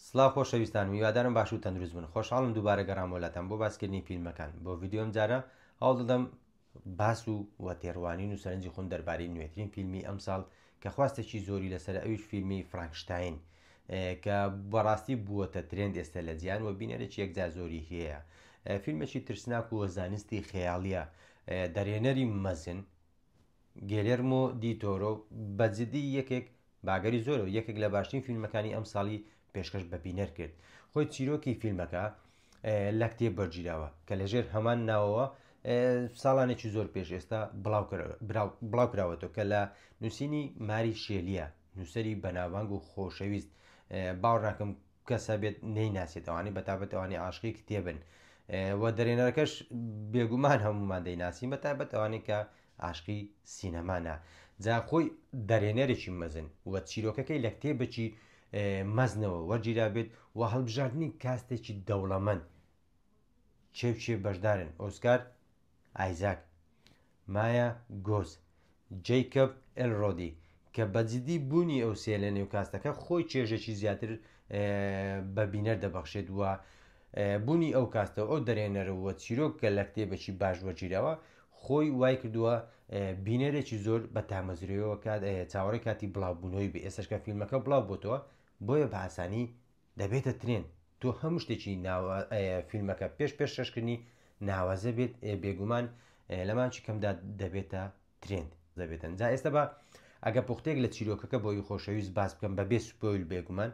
سڵاو خۆشەویستان میوادارم باش و تەندروست بن. خۆشحاڵم دووبارە گەڕامۆلەتەم بۆ باسکردنی فیلمەکان. بۆ ڤیددیۆم جارە هەوڵ دەدەم باس و تێڕوانین و سەرنجی خۆم دەربارەی نوێترین فیلمی ئەم ساڵ کە خواستێکی زۆری لەسەر ئەویش فیلمی فرانکشتاین کە بەڕاستی بووەتە ترێند ئێستا لە جیان و بینەرێکی یەکجار زۆری هەیە. فیلمێکی ترسناک و زانستی خەیاڵیە، دەرێنەری مەزن گێلێرمۆ دیتۆرۆ بەجددی یەکێک باگەری زۆرە یەکێک لە باشترین فیلمەکانی ئەم ساڵی پێشکەش بە بینەر کرد. خۆی چیرۆکی فیلمەکە لە کتێب بەرگیراوە کە لەژێر هەمان ناوەوە ساڵانێکی زۆر پێش ئێستا بڵاو کراوەتەوە کە لە نووسینی ماری شێلیە، نووسری بەناوبانگ و خۆشەویست. باوەڕ ناکەم کەسە بێت نەیناسێتەوانی بەتابەتەوانی عاشقی کتێبن و دەرێنەرەکەش بێگومان هەمومان دەیناسیین بەتابەتەوانی کە عاشقی سینەمانە. جا خۆی دەرێنەرێکی مەزن و چیرۆکەکەی لە کتێبێکی مەزنەوە وەرگیرا بێت و هەڵبژاردننی کاستێکی دەوڵەمەند چێ بەشدارن: ئۆسکار ئایزاک، مایە گۆز، جەیکەب ئێلڕۆدی کە بەجددی بوونی ئەو سێ لە نێو کاستەکە خۆی چێژێکی زیاتر بە بینەر دەبەخشێت و بوونی ئەو کاستەوە ئەو دەرێنەرەوە چیرۆکە لە کتێبێکی باش وەرگیراوە خۆی وای کردووە بینەرێکی زۆر بە تامەزرەوە چاوەڕێی کاتی بڵاوبوونەوەی بێ. ئێستاشکە فیلمەکە بڵاو بۆتەوە بۆیە بە ئاسانی دەبێتە ترێن. تۆ هەموو شتێکی فیلمەکە پێش شەشکردنی ناوازە بێت بێگومان لەمانچی کەمدا دەبێتە ترێند دەبێتن. جا ئێستا بە ئەگە پوختێک لە چیرۆکەکە بۆی خۆشەویست باس بکەم بەبێ سپۆیل بێگومان.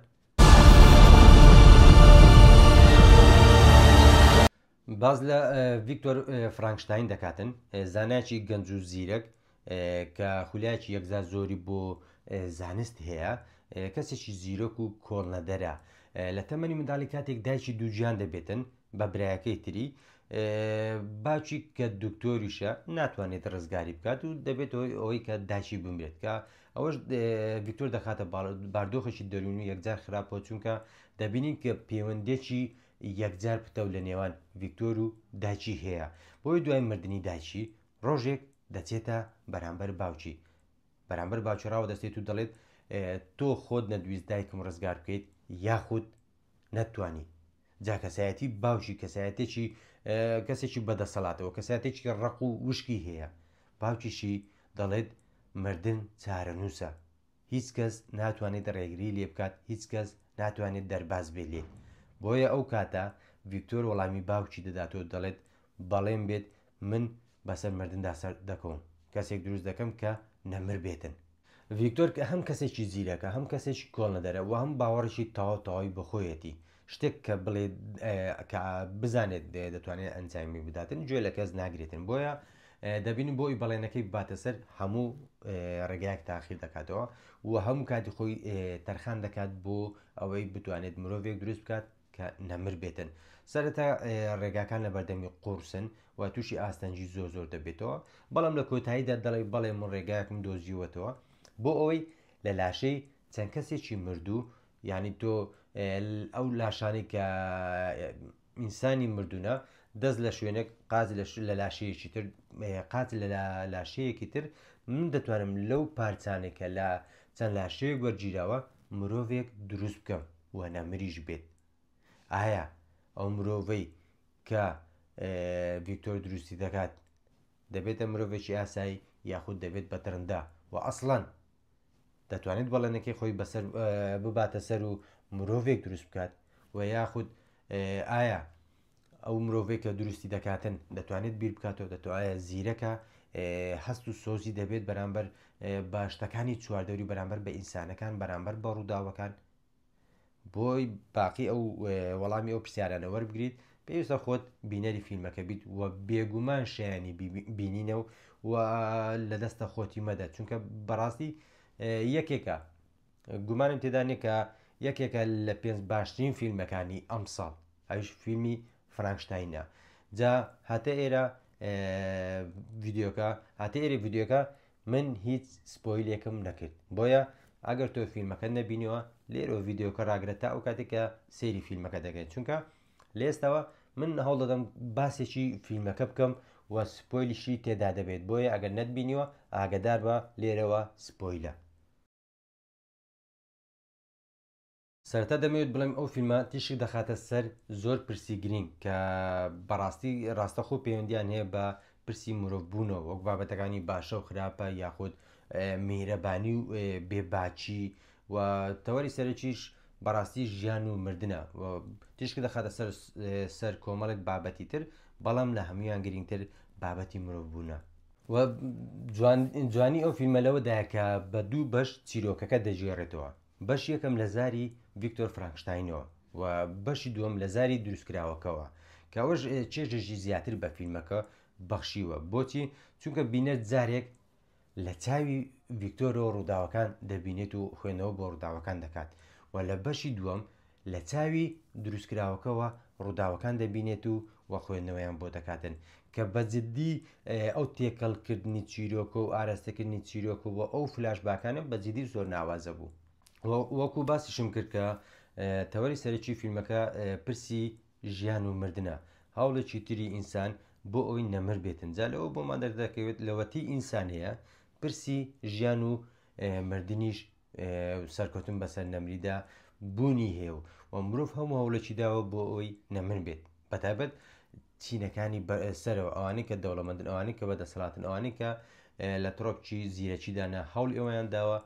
باز لە ڤیکتۆر فرانکشتاین دەکاتن، زانایکی گەنج و زیرەک کە خولایەکی یەکجار زۆری بۆ زانست هەیە، کەسێکی زیرۆک و کۆڵنەدەرە. لە تەمەنی منداڵی کاتێک دایکی دووجیان دەبێتن بە برایەکەی تری، باوکی کە دکتۆریشە ناتوانێت ڕزگاری بکات و دەبێت ئەوەی کە داچی بمرێت کە ئەوەش ڤیکتۆر دەخاتە باردۆخێکی دەرون و یەکجار خراپەوە، چونکە دەبینین کە پەیوەندێکی یەکجار پتە لە نێوان ڤیکتۆر و داچی هەیە. بۆی دوای مردنی داچی ڕۆژێک دەچێتە بەرامبەر باوکی، بەرامبەر باوکی ڕاوە دەستێت و دەڵێت تۆ خۆت نەدویست دایکم ڕزگار بکەیت یاخود نەتوانی. جا کەسایەتی باوکی کەسێکی بەدەسەڵاتەوە، کەسایەتێکی ڕق و وشکی هەیە. باوکیشی دەڵێت مردن چارەنووسە، هیچ کەس ناتوانێت ڕێگری لێ بکات، هیچ کەس ناتوانێت دەرباز بێ لێ. بۆیە ئەو کاتە ڤیکتۆر وەڵامی باوکی دەداتەوە، دەڵێت بەڵێم بێت من بەسەر مردندا سەر دەکەم، کەسێک دروست دەکەم کە نەمر بێتن. ڤیکتۆر کە هەم کەسێکی زیرەکە، هەم کەسێکی کۆڵنەدەرە و هەم باوەڕێکی تەواوی بەخۆیەتی، شتێک کە بڵێ کە بزانێت دەتوانێت ئەنجامی بداتن گوێ لە کەس ناگرێتن. بۆیە دەبینی بۆی بەڵێنەکەی باتە سەر هەموو ڕێگایەک تاخیر دەکاتەوە و هەموو کاتی خۆی تەرخان دەکات بۆ ئەوەی بتوانێت مرۆڤێک دروست بکات کە نەمر بێتن. سەرەتا ڕێگاکان لە بەردەمی قورسن و تووشی ئاستەنجی زۆر دەبێتەوە، بەڵام لە کۆتاییدا دەڵێ بەڵێ من ڕێگایەکم دۆزیوەتەوە بۆ ئەوەی لە لاشەی چەند کەسێکی مردوو، یعنی تۆ ئەو لاشانی کە ئینسانی مردوونە دەست لە شوێنێک قاز لە لاشەیەکی تر قات لە لاشەیەکی تر، من دەتوانم لەو پارچانێکە لە چەند لاشەیەک وەرگیراوە مرۆڤێک دروست بکەم و نەمریش بێت. ئایا ئەو مرۆڤەی کە ڤیکتۆر دروستی دەکات دەبێتە مرۆڤێکی ئاسایی یاخود دەبێت بە تەرندا و ئەسڵەن دەتوانێت بەڵێنەکەی خۆی بەسەر بباتە سەر و مرۆڤێک دروست بکات و یاخود ئایا ئەو مرۆڤێک کە دروستی دەکاتن دەتوانێت بیر بکاتەوە، دەتوانێت زیرەکە هەست و سۆزی دەبێت بەرامبەر بە شتەکانی چواردەوری، بەرامبەر بە ئینسانەکان، بەرامبەر بە ڕووداوەکان. بۆی باقی ئەو وەڵامی ئەو پرسیارانە وەربگریت پێویستە خۆت بینەری فیلمەکە بیت و بێگومان شایانی بینینە و لە دەستە خۆتی مەدە، چونکە بەڕاستی یەکێکە گومانم تێدا نیە کە یەکێکە لە 5 باشترین فیلمەکانی ئەم ساڵ، ئەویش فیلمی فرانکشتاینە. جا هاتە ئێرە ڤیددیۆکە من هیچ سپۆیلێکم نەکرد، بۆیە ئەگەر تۆ فیلمەکە نەبینیوە لێرە ڤیددیۆکە ڕاگرێت تا ئەو کاتێککە سەیری فیلمەکە دەکەین، چونکە لە ئێستاوە من هەوڵ دەدەم باسێکی فیلمەکە بکەم و سپۆیلیشی تێدا دەبێت، بۆیە ئەگەر نەتبینیوە ئاگدار بە لێرەوە سپۆیلە. سەرەتا دەمەوێت بڵێم ئەو فیلمە تیشک دەخاتە سەر زۆر پرسی گرنگ کە بەڕاستی ڕاستەخۆ پەیوەندیان هەیە بە پرسی مرۆڤبوونەوە وەک بابەتەکانی باشە و خراپە یاخود میهرەبانی و بێباچی و تەوەری سەرەکیش بەڕاستی ژیان و مردنە تیشک دەخاتە سەر کۆمەڵێک بابەتی تر بەڵام لە هەمویان گرنگتر بابەتی مرۆڤبوونە و جوانی ئەو فیلمەلەوەدایە کە بە دوو بەش چیرۆکەکە دەژێڕێتەوە بەش یەکەم لە زاری ڤیکتۆر فرانکشتاینەوە و بەشی دووەم لە زاری دروستکراوەکەەوە کە ئەوەش چێژەژی زیاتر بە فیلمەکە بەخشیوە بۆچی چونکە بینێت جارێک لە چاوی ڤیکتۆرەوە ڕووداوەکان دەبینێت و خوێندنەوە بۆ ڕووداوەکان دەکات و لە بەشی دووەم لە چاوی دروستکراوەکەەوە ڕووداوەکان دەبینێت و وە خوێندنەوەیان بۆ دەکاتن کە بەجددی ئەو تێکەڵکردنی چیرۆکە و ئاراستەکردنی چیرۆکە و ئەو فلاش باکانە بەجددی زۆر ناوازە بوو وەکو باسیشم کرد کە تەوەری سەرەکی فیلمەکە پرسی ژیان و مردنە هەوڵێکی تری ئینسان بۆ ئەوی نەمر بێتن جا لەوە بۆمان دەردەکەوێت لەوەتی ئینسان هەیە پرسی ژیان و مردنیش سەرکەوتن بەسەر نەمریدا بوونی هەیە و مرۆڤ هەموو هەوڵێکی داوە بۆ ئەوی نەمر بێت بەتایبەت چینەکانی سەرەوە ئەوانەی کە دەوڵەمەندن ئەوانەی کە بەدەسەڵاتن ئەوانەی کە لە تڕۆپی زیرەکیدانا هەوڵ ئێوەیان داوە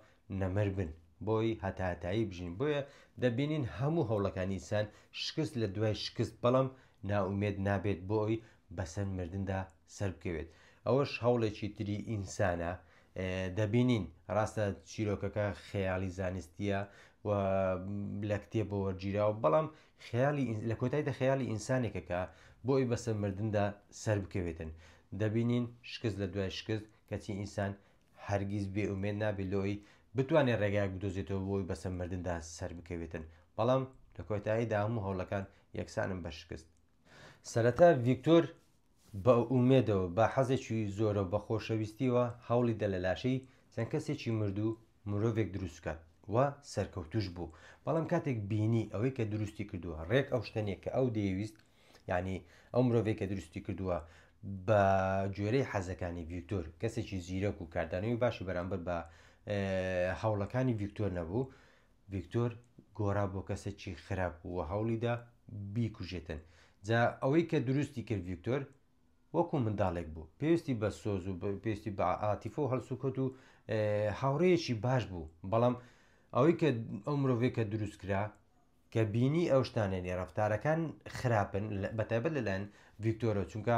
نەمر بن بۆی هەتاتایی بژین بۆیە دەبینین هەموو هەوڵەکانی ئینسان شکست لە دوای شکست بەڵام ناومێت نابێت بۆ ئەوی بەسەر مردندا سەر بکەوێت ئەوەش هەوڵێکی تری ئینسانە دەبینین ڕاستە چیرۆکەکە خەیاڵی زانستیە و لە کتێبەوە وەرگیراوە بەڵام لە کۆتاییدا خەیاڵی ئینسانێکەکە بۆ ئەوی بەسەر مردندا سەر بکەوێتن دەبینین شکست لە دوای شکست کەچی ئینسان هەرگیز بێئومێد نابێت لەوەی بتوانێت ڕێگایك بدۆزێتەوە بۆی بەسەر مردندا سەر بکەوێتن بەڵام لە کۆتاییدا هەموو هەوڵەکان یەکسانم بە شکست سەرەتا ڤیکتۆر بە ئومێدەوە بە حەزێکی زۆرە بە خۆشەویستیەوە هەوڵی دە لە لاشەی چەند کەسێکی مردوو مرۆڤێک دروستکات و سەرکەوتوش بوو بەڵام کاتێک بینی ئەوەی کە دروستی کردووە ڕێک ئەو شتێنێک کە ئەو دەیویست یعنی ئەو مرۆڤێک کە دروستی کردووە بە گوێرەی حەزەکانی ڤیکتۆر کەسێکی زیرەک و کاردانەوەی باشی بەرامبەر بە هەوڵەکانی ڤیکتۆر نەبوو ڤیکتۆر گۆڕا بۆ کەسێکی خراپ و هەوڵیدا بیکوژێتن جا ئەوەی کە دروستی کرد ڤیکتۆر وەکو منداڵێک بوو پێویستی بە سۆز و پێویستی بە ئاتیفە و هەڵسوکەوت و هاوڕێیەکی باش بوو بەڵام ئەوەی کە ئەو مرۆڤێک کە دروستکرا کە بینی ئەو شتانێنی ڕەفتارەکان خراپن بەتایبەت لەلایەن ڤیکتۆرە چونکە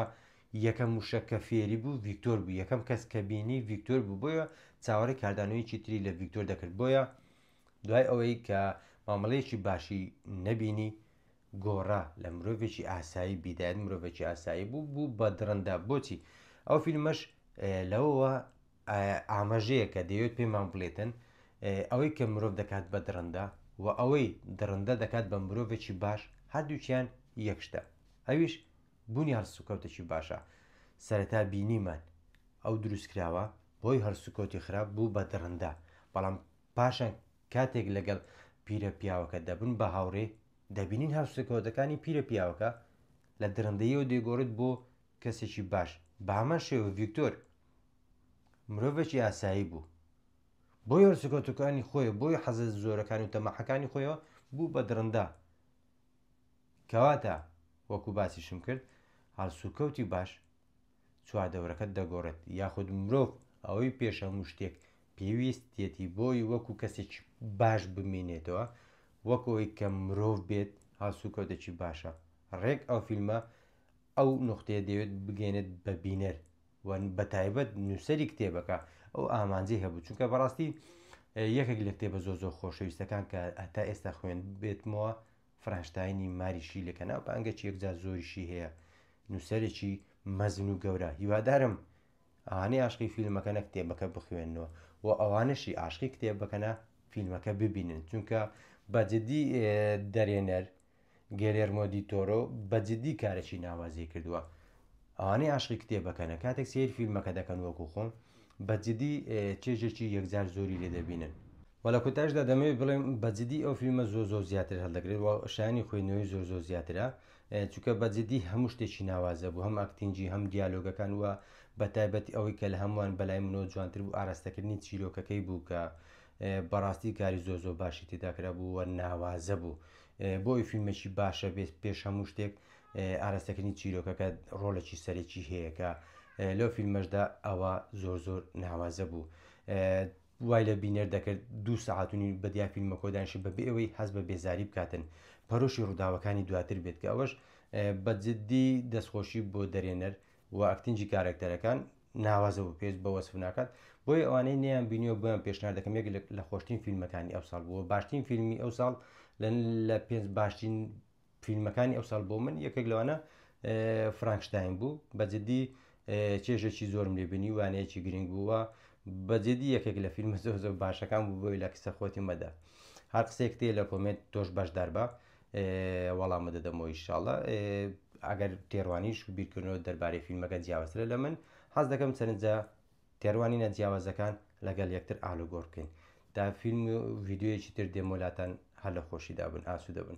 یەکەم وشە کە فێری بوو ڤیکتۆر بوو یەکەم کەس کە بینی ڤیکتۆر بوو بۆیە چاوەڕێی کاردانەوەیکی تری لە ڤیکتۆر دەکرد بۆیە دوای ئەوەی کە مامەڵەیەکی باشی نەبینی گۆڕا لە مرۆڤێکی ئاسایی بیدایەت مرۆڤێکی ئاسایی بوو بە درەندا بۆچی ئەو فیلمەش لەوەوە ئاماژەیە کە دەیەوێت پێمان بڵێتن ئەوەی کە مرۆڤ دەکات بە درەندا و ئەوەی درەندە دەکات بە مرۆڤێکی باش هەردووچیان یەکشتە ئەویش بوونی هەڵسوکەوتێکی باشە سەرەتا بینیمان ئەو دروستکراوە بۆی هەڵسوکەوتی خراپ بوو بە درەندا بەڵام پاشان کاتێک لەگەڵ پیرە پیاوەکە دەبن بە هاوڕێ دەبینین هەڵسوکەوتەکانی پیرە پیاوەکە لە درەندەیەوە دێگۆڕێت بۆ کەسێکی باش بە هەمان شێوە ڤیکتۆر مرۆڤێکی ئاسایی بوو بۆی هەڵسوکەوتەکانی خۆی بۆی حەزە زۆرەکانی و تەماحەکانی خۆیەوە بوو بە درەندا کەواتە وەکو باسیشم کرد هەڵسوکەوتی باش چواردەورەکەت دەگۆڕێت یاخود مرۆڤ ئەوەی پێش هەموو شتێک پێویستێتی بۆی وەکو کەسێکی باش بمێنێتەوە وەکەوەی کە مرۆڤ بێت هەڵسوکەوتێکی باشە ڕێک ئەو فیلمە ئەو نقطەیە دەوێت بگەێنێت بە بینەر و بەتایبەت نووسەری کتێبەکە ئەو ئامانجی هەبوو چونکە بەڕاستی یەکێک لە کتێبە زۆر خۆشەویستەکان کە هەتا ئێستا خوێن بێتمەوە فرانشتاینی ماریشی لەکە ناو بانگەکی یەکجار زۆریشی هەیە نووسەرێکی مەزن و گەورە هیوادارم ئەوانەی عاشقی فیلمەکەنە کتێبەکە بخوێنەوە و ئەوانەشی عاشقی کتێبەکەنە فیلمەکە ببینن چونکە بەجددی دەرێنەر گێلێرمۆ دی تۆرۆ بەجددی کارێکی ناوازی کردووە ئەوانەی عاشقی کتێبەکەنە کاتێک سیر فیلمەکە دەکەن وەکو خۆم بەجددی چێژێکی یەکجار زۆری لێ دەبینن وەلە کوتاشدا دەمەوێت بڵێم بەجددی ئەو فیلمە زۆر زیاتر هەڵدەگرێت و شایانی خوێندنەوەی زۆر زیاترە چونکە بەجددی هەموو شتێکی ناوازە بوو هەم ئاکتینجی هەم دیالۆگەکان وە بە تایبەتی ئەوەی کە لە هەمووان بەلای منەوە جوانتر بوو ئاراستەکردنی چیرۆکەکەی بوو کە بەڕاستی کاری زۆ باشی تێداکرا بوو، ناوازە بوو بۆی فیلمێکی باشە بێت پێش هەموو شتێک ئاراستەکردنی چیرۆکەکە ڕۆڵێکی سەرێکی هەیەکە لەو فیلمەشدا ئەوە زۆر ناوازە بوو. وای لە بینەر دەکرد 2 ساعتونی بەدیا فیلمە کۆدانشی بەبێ ئەوەی هەست بە بێزاری بکاتن پەرۆشی ڕووداوەکانی دواتر بێت کە ئەوەش بەجددی دەستخۆشی بۆ دەرێنەر و ئەکتینجی کارکتەرەکان ناوازە بوو پێست بە وەسف ناکات بۆی ئەوانەی نەیان بینیەوە بۆیان پێشنهار دەکەم یەک لە خۆشترین فیلمەکانی ئەو ساڵ بووە باشترین فیلمی ئەو ساڵ لە 5 باشترین فیلمەکانی ئەو ساڵ بۆ من یەکێک لەوانە فرانکشتاین بوو بەجددی چێژێکی زۆرم لێبینی وانەیەکی گرنگ بووە بەجددی یەکێک لە فیلمە زۆر باشەکان بوو بۆی لە کسە خۆتی مەدا هەر قسێک تێ لە کۆمنت تۆش بەشدار بە وەڵامە دەدەمەوە ئینشاڵڵا ئەگەر تێڕوانیش و بیرکردنەوە دەربارەی فیلمەکە جیاوازترە لە من حەز دەکەم سەرنجە تێڕوانی نەجیاوازەکان لەگەڵ یەکتر ئالوگۆڕ بکەین تا فیلم و ڤیددیوەیەکی تر دێمۆلاتان هەر لە خۆشیدا بن ئاسوودە بن.